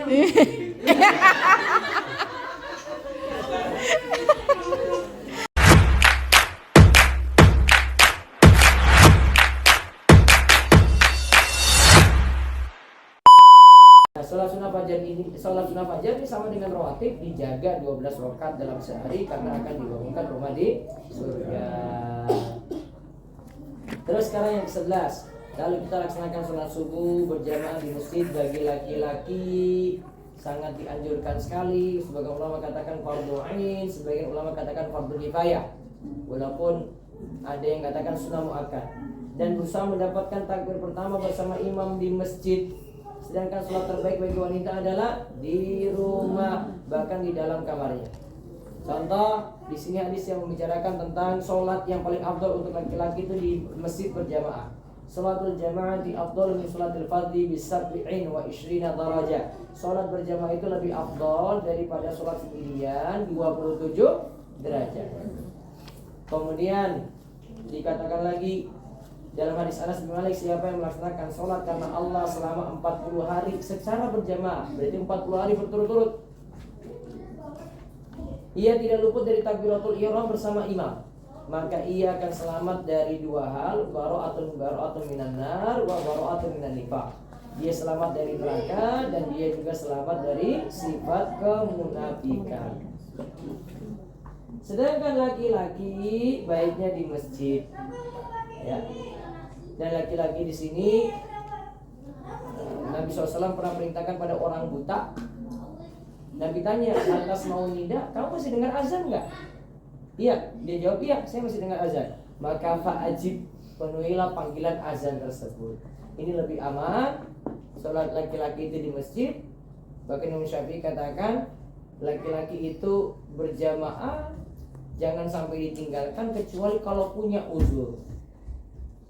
Sholat sunnah fajar ini sama dengan rawatib, dijaga 12 rakaat dalam sehari karena akan dibangunkan rumah di surga. Terus sekarang yang ke-11, kalau kita laksanakan sholat subuh berjamaah di masjid bagi laki-laki sangat dianjurkan sekali. Sebagian ulama katakan fardhu ain, sebagian ulama katakan fardhu kifayah. Walaupun ada yang katakan sunnah muakkad. Dan berusaha mendapatkan takbir pertama bersama imam di masjid. Sedangkan sholat terbaik bagi wanita adalah di rumah, bahkan di dalam kamarnya. Contoh, di sini hadis yang membicarakan tentang sholat yang paling afdal untuk laki-laki itu di masjid berjamaah. Sholatul jamaah di afdal min sholatil fardhi bi 27 darajah. Sholat berjamaah itu lebih afdal daripada sholat sendirian 27 derajat. Kemudian dikatakan lagi dalam hadis Anas bin Malik, siapa yang melaksanakan sholat karena Allah selama 40 hari secara berjamaah, berarti 40 hari berturut-turut, ia tidak luput dari takbiratul ihram bersama imam, maka ia akan selamat dari dua hal, bara'atun minan nar wa bara'atun minan nifaq. Dia selamat dari neraka dan dia juga selamat dari sifat kemunafikan. Sedangkan laki-laki baiknya di masjid, ya. Dan laki-laki di sini Nabi SAW pernah perintahkan pada orang buta. Nabi tanya, lantas mau nida, kamu masih dengar azan nggak? Iya, dia jawab iya, saya masih dengar azan. Maka fa'ajib, penuhilah panggilan azan tersebut. Ini lebih aman. Sholat laki-laki itu di masjid. Bahkan Imam Syafi'i katakan laki-laki itu berjamaah jangan sampai ditinggalkan kecuali kalau punya uzur,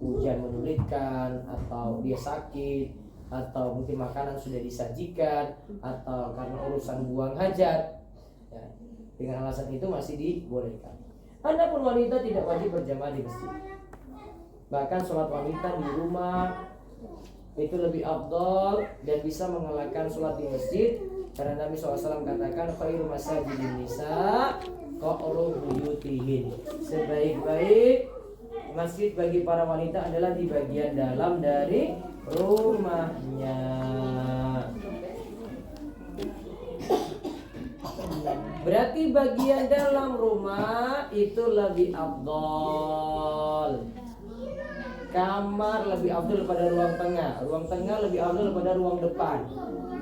hujan menyulitkan, atau dia sakit, atau mungkin makanan sudah disajikan, atau karena urusan buang hajat, ya, dengan alasan itu masih dibolehkan. Adapun wanita tidak wajib berjamaah di masjid. Bahkan sholat wanita di rumah itu lebih afdal dan bisa mengalahkan sholat di masjid, karena Nabi SAW katakan khairu masajidin nisa qa'ru buyutihin. Sebaik-baik masjid bagi para wanita adalah di bagian dalam dari rumahnya. Berarti bagian dalam rumah itu lebih afdal. Kamar lebih afdal daripada ruang tengah. Ruang tengah lebih afdal daripada ruang depan.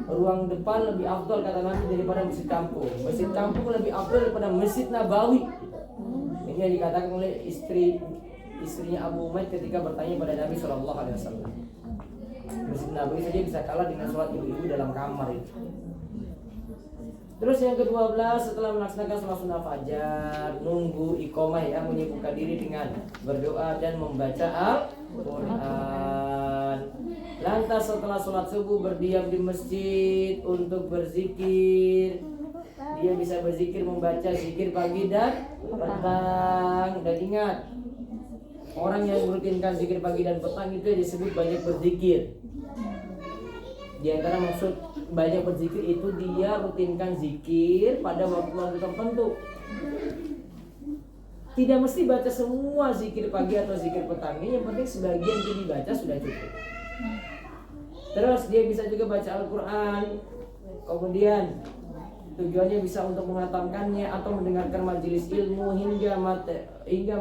Ruang depan lebih afdal kata Nabi daripada masjid kampung. Masjid kampung lebih afdal daripada Masjid Nabawi. Ini yang dikatakan oleh istrinya Abu Umayyah ketika bertanya pada Nabi SAW. Masjid Nabawi saja bisa kalah dengan sholat ibu-ibu dalam kamar itu. Terus yang ke-12, setelah melaksanakan sholat sunnah fajar, nunggu iqomah, ya, menyibukkan diri dengan berdoa dan membaca Al-Quran. Lantas setelah sholat subuh berdiam di masjid untuk berzikir. Dia bisa berzikir membaca zikir pagi dan petang. Dan ingat, orang yang merutinkan zikir pagi dan petang itu disebut banyak berzikir. Di antara maksud banyak berzikir itu dia rutinkan zikir pada waktu-waktu tertentu. Tidak mesti baca semua zikir pagi atau zikir petangnya, yang penting sebagian itu dibaca sudah cukup. Terus dia bisa juga baca Al-Quran. Kemudian tujuannya bisa untuk menghatamkannya atau mendengarkan majelis ilmu hingga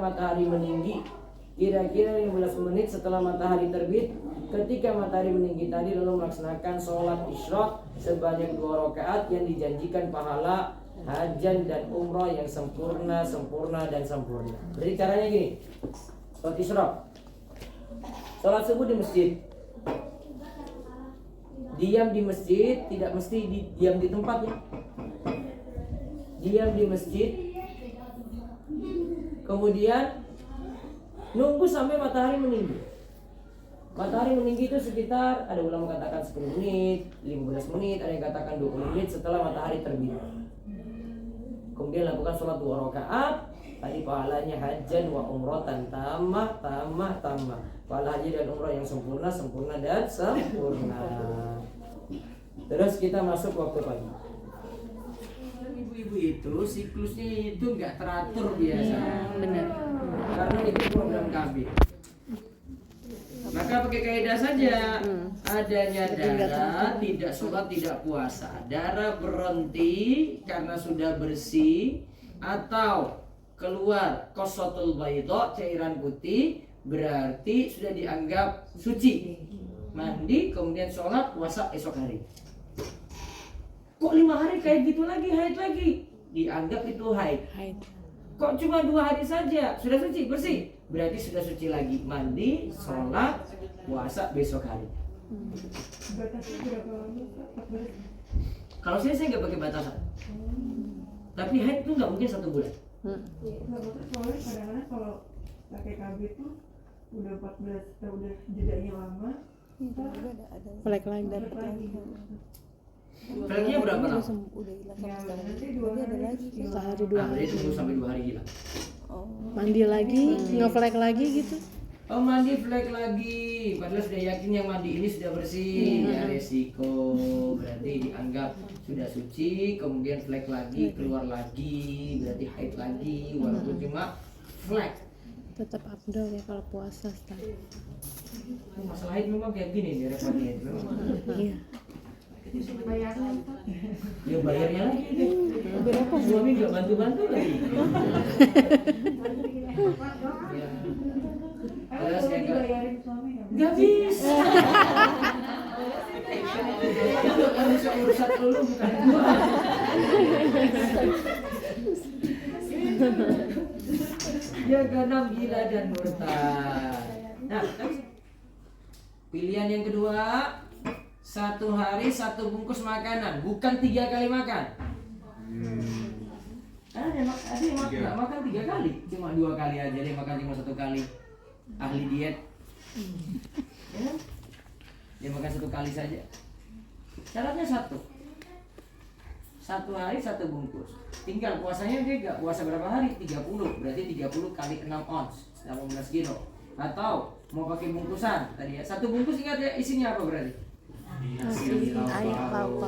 matahari meninggi. Kira-kira 15 menit setelah matahari terbit. Ketika matahari meninggi tadi, lalu melaksanakan sholat isyraq sebanyak 2 rakaat yang dijanjikan pahala hajan dan umrah yang sempurna. Jadi caranya gini, sholat isyraq, sholat subuh di masjid, diam di masjid, tidak mesti diam di tempat, ya. Diam di masjid, kemudian nunggu sampai matahari meninggi. Matahari meninggi itu sekitar, ada ulama katakan 10 menit, 15 menit, ada yang katakan 20 menit setelah matahari terbit. Kemudian lakukan sholat 2 rakaat. Tadi pahalanya hajan wa umratan tamah. Pahala haji dan umrah yang sempurna. Terus kita masuk waktu pagi. Ibu-ibu itu siklusnya itu nggak teratur biasa. Benar. Karena itu program KB. Maka pakai kaidah saja. Adanya darah, tidak sholat, tidak puasa. Darah berhenti karena sudah bersih atau keluar kosotul baydo, cairan putih, berarti sudah dianggap suci. Mandi, kemudian sholat, puasa esok hari. Kok 5 hari kayak gitu lagi, haid lagi? Dianggap itu haid. Kok cuma 2 hari saja sudah suci, bersih? Berarti sudah suci lagi. Mandi, sholat, puasa besok hari. Batasnya berapa lama? Kalau saya nggak pakai batasan. Tapi haid itu nggak mungkin 1 bulan. Soalnya kadang-kadang kalau pakai KB itu udah 14, udah jedanya lama, Flek lagi dapat lagi. Fleknya berapa lama? Udah hilang Ya, sama sekali. nanti 2 hari. Sehari 2 Nah, hari. berarti tunggu sampai 2 hari hilang. Mandi lagi, ngeflek lagi gitu. Oh, mandi flek lagi. Padahal sudah yakin yang mandi ini sudah bersih. Ya resiko. Berarti dianggap sudah suci. Kemudian flek lagi, keluar lagi. Berarti haid lagi. Walaupun cuma flek. Tetap abdol ya kalau puasa, Ustaz. Masalah haid memang kayak gini nih repotnya. Memang. Iya. Ya bayarnya lagi deh. Berapa suami nggak bantu-bantu lagi. Ya. Terus yang Dibayarin suami ya? nggak bisa. Itu urusan lu bukan gua. Ya karena gila dan murtad. Nah, pilihan yang kedua, 1 hari 1 bungkus makanan, bukan 3 kali makan. Ada yang nggak makan 3 kali, cuma 2 kali aja dia makan cuma 1 kali. Ahli diet, ya kan? Dia makan 1 kali saja. Syaratnya 1 hari 1 bungkus. Tinggal puasanya dia nggak puasa berapa hari? 30, berarti 30 kali 6 ons, 18 kilo. Atau mau pakai bungkusan tadi ya, 1 bungkus ingat ya isinya apa berarti? Nasi, air, lauk.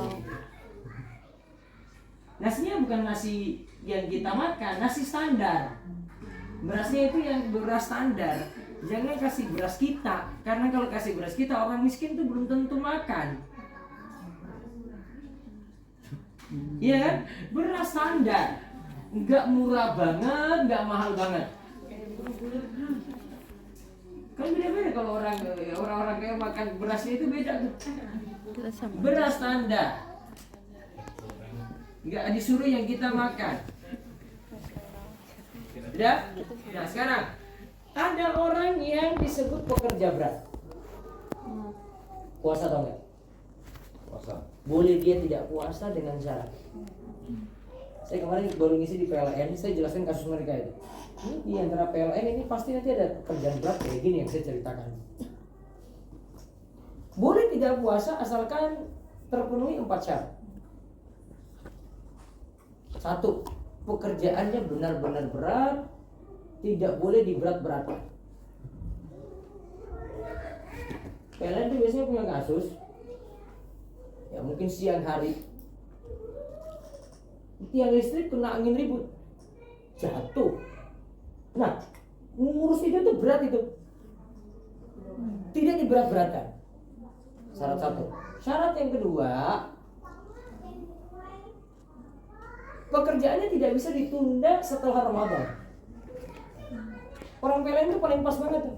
Nasinya bukan nasi yang kita makan, nasi standar. Berasnya itu yang beras standar. Jangan kasih beras kita, karena kalau kasih beras kita orang miskin tuh belum tentu makan. Iya kan? Beras standar, nggak murah banget, nggak mahal banget. Kan beda-beda kalau orang-orang kayak makan berasnya itu beda tuh. Beras standar, nggak disuruh yang kita makan. Udah? Nah sekarang ada orang yang disebut pekerja berat. Puasa atau enggak? Puasa. Boleh dia tidak puasa dengan syarat. Saya kemarin baru ngisi di PLN, saya jelaskan kasus mereka itu. Ini di antara PLN ini pasti nanti ada pekerjaan berat kayak gini yang saya ceritakan. Boleh tidak puasa asalkan terpenuhi 4 syarat. 1, pekerjaannya benar-benar berat, tidak boleh diberat-beratkan. PLN itu biasanya punya kasus, ya mungkin siang hari, tiang listrik kena angin ribut, jatuh. Nah, ngurus itu tuh berat itu, tidak diberat-beratkan. Syarat 1. Syarat yang kedua, pekerjaannya tidak bisa ditunda setelah Ramadan. Orang PLN itu paling pas banget tuh.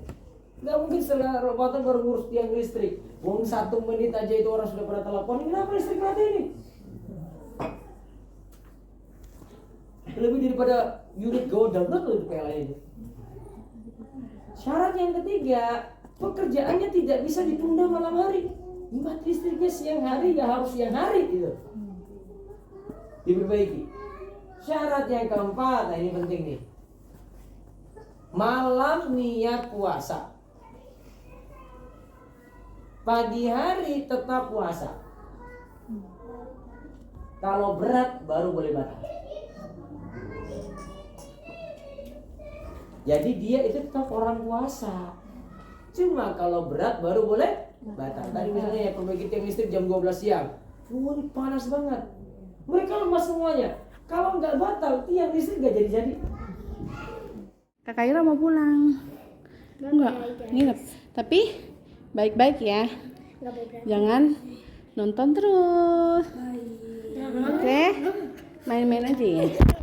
Gak mungkin setelah Ramadan baru ngurus tiang listrik. Wong 1 menit aja itu orang sudah pada telepon, kenapa listrik mati ini? Lebih daripada unit go download loh itu PLN itu. Syarat yang ketiga, pekerjaannya tidak bisa ditunda malam hari. Mati listriknya siang hari, ya harus siang hari gitu. Diperbaiki. Syarat yang keempat, nah ini penting nih. Malam niat puasa. Pagi hari tetap puasa. Kalau berat baru boleh batal. Jadi dia itu tetap orang puasa. Cuma kalau berat baru boleh batal. Tadi misalnya ya perbaiki tiang listrik jam 12 siang. Wah, ini panas banget. Mereka lemas semuanya. Kalau nggak batal, tiang listrik nggak jadi-jadi. Kakak Ira mau pulang. Enggak, nginep. Tapi baik-baik ya. Jangan nonton terus. Oke? Main-main aja ya.